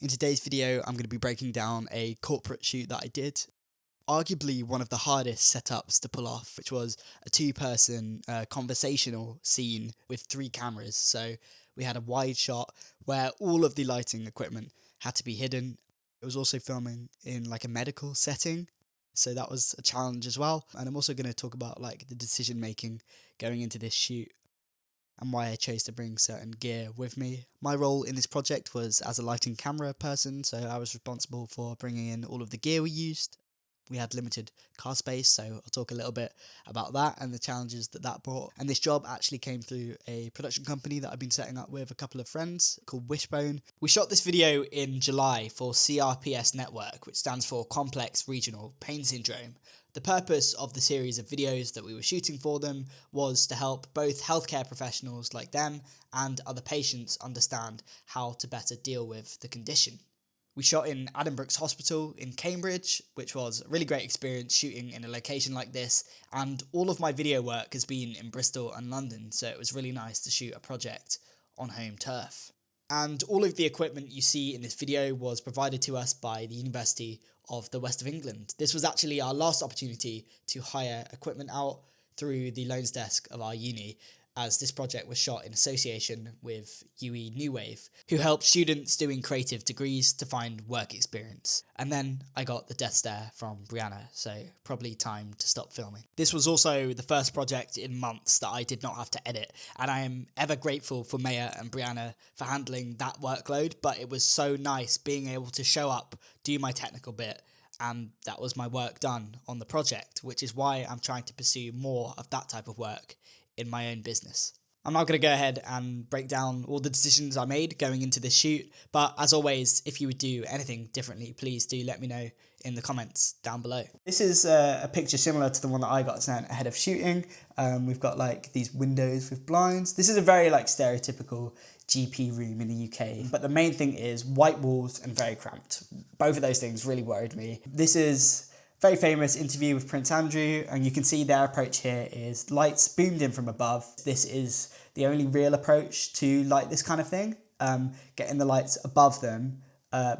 In today's video, I'm going to be breaking down a corporate shoot that I did. Arguably one of the hardest setups to pull off, which was a two-person conversational scene with 3 cameras. So we had a wide shot where all of the lighting equipment had to be hidden. It was also filming in like a medical setting, so that was a challenge as well. And I'm also going to talk about like the decision making going into this shoot and why I chose to bring certain gear with me. My role in this project was as a lighting camera person, so I was responsible for bringing in all of the gear we used. We had limited car space, so I'll talk a little bit about that and the challenges that brought. And this job actually came through a production company that I've been setting up with a couple of friends called Wishbone. We shot this video in July for CRPS Network, which stands for Complex Regional Pain Syndrome. The purpose of the series of videos that we were shooting for them was to help both healthcare professionals like them and other patients understand how to better deal with the condition. We shot in Addenbrooke's Hospital in Cambridge, which was a really great experience shooting in a location like this, and all of my video work has been in Bristol and London, so it was really nice to shoot a project on home turf. And all of the equipment you see in this video was provided to us by the University of the West of England. This was actually our last opportunity to hire equipment out through the loans desk of our uni, as this project was shot in association with UE New Wave, who helped students doing creative degrees to find work experience. And then I got the death stare from Brianna, so probably time to stop filming. This was also the first project in months that I did not have to edit, and I am ever grateful for Maya and Brianna for handling that workload, but it was so nice being able to show up, do my technical bit, and that was my work done on the project, which is why I'm trying to pursue more of that type of work in my own business. I'm now going to go ahead and break down all the decisions I made going into this shoot, but as always, if you would do anything differently, please do let me know in the comments down below. This is a picture similar to the one that I got sent ahead of shooting. We've got like these windows with blinds. This is a very like stereotypical GP room in the UK, but the main thing is white walls and very cramped. Both of those things really worried me. This is very famous interview with Prince Andrew, and you can see their approach here is lights boomed in from above. This is the only real approach to light this kind of thing, getting the lights above them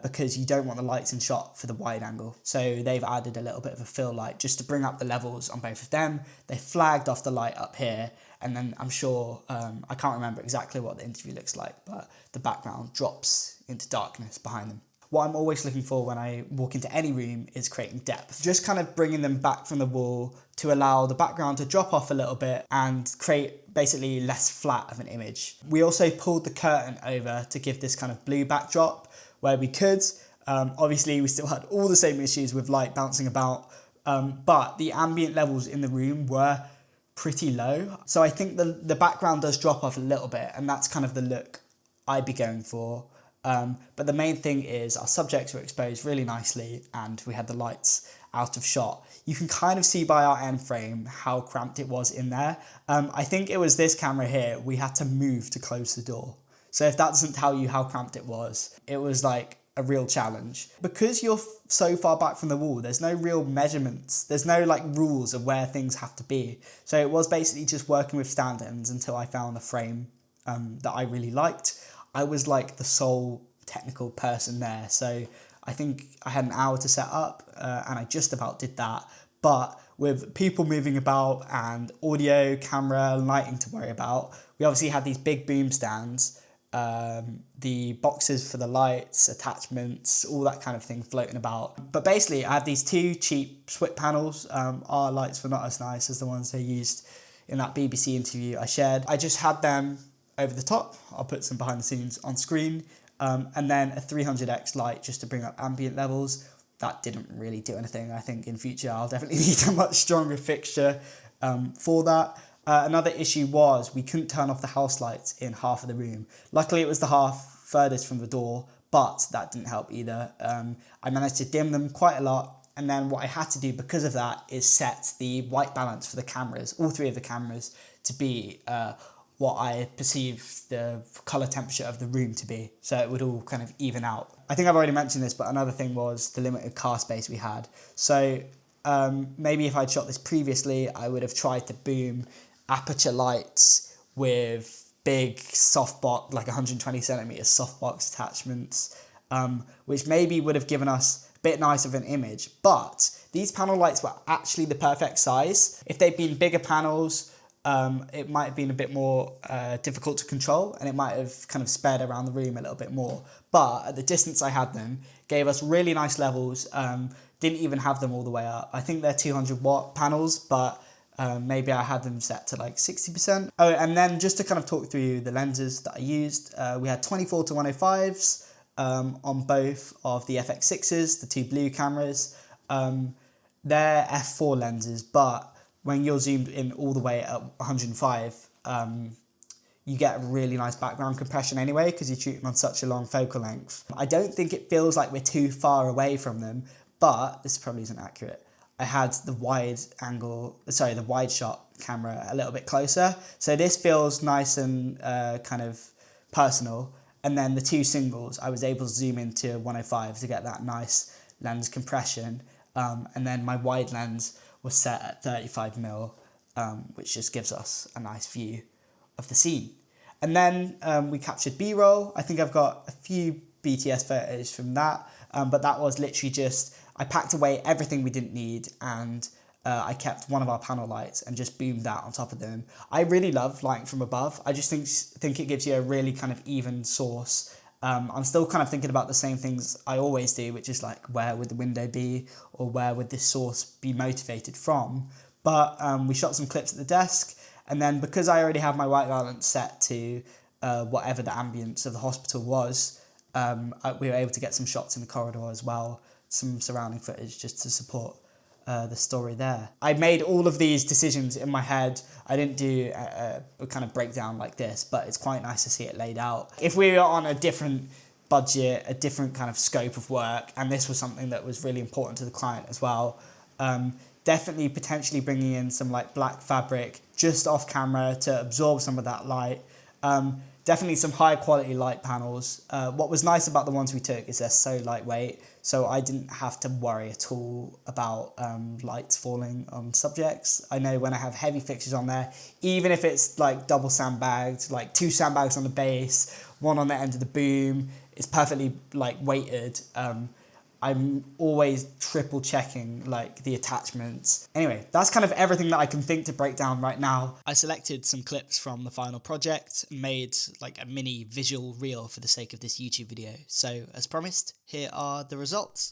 because you don't want the lights in shot for the wide angle. So they've added a little bit of a fill light just to bring up the levels on both of them. They flagged off the light up here, and then I'm sure, I can't remember exactly what the interview looks like, but the background drops into darkness behind them. What I'm always looking for when I walk into any room is creating depth. Just kind of bringing them back from the wall to allow the background to drop off a little bit and create basically less flat of an image. We also pulled the curtain over to give this kind of blue backdrop where we could. Obviously, we still had all the same issues with light bouncing about, but the ambient levels in the room were pretty low. So I think the background does drop off a little bit, and that's kind of the look I'd be going for. But the main thing is our subjects were exposed really nicely and we had the lights out of shot. You can kind of see by our end frame how cramped it was in there. I think it was this camera here, we had to move to close the door. So if that doesn't tell you how cramped it was like a real challenge. Because you're so far back from the wall, there's no real measurements. There's no like rules of where things have to be. So it was basically just working with stand-ins until I found a frame that I really liked. I was like the sole technical person there, so I think I had an hour to set up and I just about did that. But with people moving about and audio, camera, lighting to worry about, we obviously had these big boom stands, the boxes for the lights, attachments, all that kind of thing floating about. But basically I had these 2 cheap SWIP panels. Our lights were not as nice as the ones they used in that BBC interview I shared. I just had them over the top. I'll put some behind the scenes on screen, and then a 300x light just to bring up ambient levels. That didn't really do anything. I think in future I'll definitely need a much stronger fixture for that. Another issue was we couldn't turn off the house lights in half of the room. Luckily it was the half furthest from the door, but that didn't help either. I managed to dim them quite a lot, and then what I had to do because of that is set the white balance for the cameras, all 3 of the cameras, to be what I perceived the colour temperature of the room to be, so it would all kind of even out. I think I've already mentioned this, but another thing was the limited car space we had. So maybe if I'd shot this previously, I would have tried to boom Aputure lights with big softbox, like 120 centimeter softbox attachments, which maybe would have given us a bit nicer of an image. But these panel lights were actually the perfect size. If they'd been bigger panels, it might have been a bit more difficult to control, and it might have kind of sped around the room a little bit more. But at the distance I had them, gave us really nice levels. Didn't even have them all the way up. I think they're 200 watt panels, but maybe I had them set to like 60%. Oh, and then just to kind of talk through the lenses that I used, we had 24 to 105s on both of the FX6s, the two blue cameras. They're f4 lenses, but when you're zoomed in all the way at 105, you get really nice background compression anyway, because you're shooting on such a long focal length. I don't think it feels like we're too far away from them, but this probably isn't accurate. I had the wide shot camera a little bit closer. So this feels nice and kind of personal. And then the two singles, I was able to zoom into 105 to get that nice lens compression. And then my wide lens was set at 35mm, which just gives us a nice view of the scene. And then we captured B-roll. I think I've got a few BTS photos from that, but that was literally just, I packed away everything we didn't need, and I kept one of our panel lights and just boomed that on top of them. I really love lighting from above. I just think it gives you a really kind of even source. I'm still kind of thinking about the same things I always do, which is like, where would the window be, or where would this source be motivated from? But we shot some clips at the desk, and then because I already have my white balance set to whatever the ambience of the hospital was, we were able to get some shots in the corridor as well, some surrounding footage just to support the story there. I made all of these decisions in my head. I didn't do a kind of breakdown like this, but it's quite nice to see it laid out. If we were on a different budget, a different kind of scope of work, and this was something that was really important to the client as well, definitely potentially bringing in some like black fabric just off camera to absorb some of that light. Definitely some high quality light panels. What was nice about the ones we took is they're so lightweight, so I didn't have to worry at all about lights falling on subjects. I know when I have heavy fixtures on there, even if it's like double sandbagged, like 2 sandbags on the base, 1 on the end of the boom, it's perfectly like weighted. I'm always triple checking like the attachments. Anyway, that's kind of everything that I can think to break down right now. I selected some clips from the final project and made like a mini visual reel for the sake of this YouTube video. So as promised, here are the results.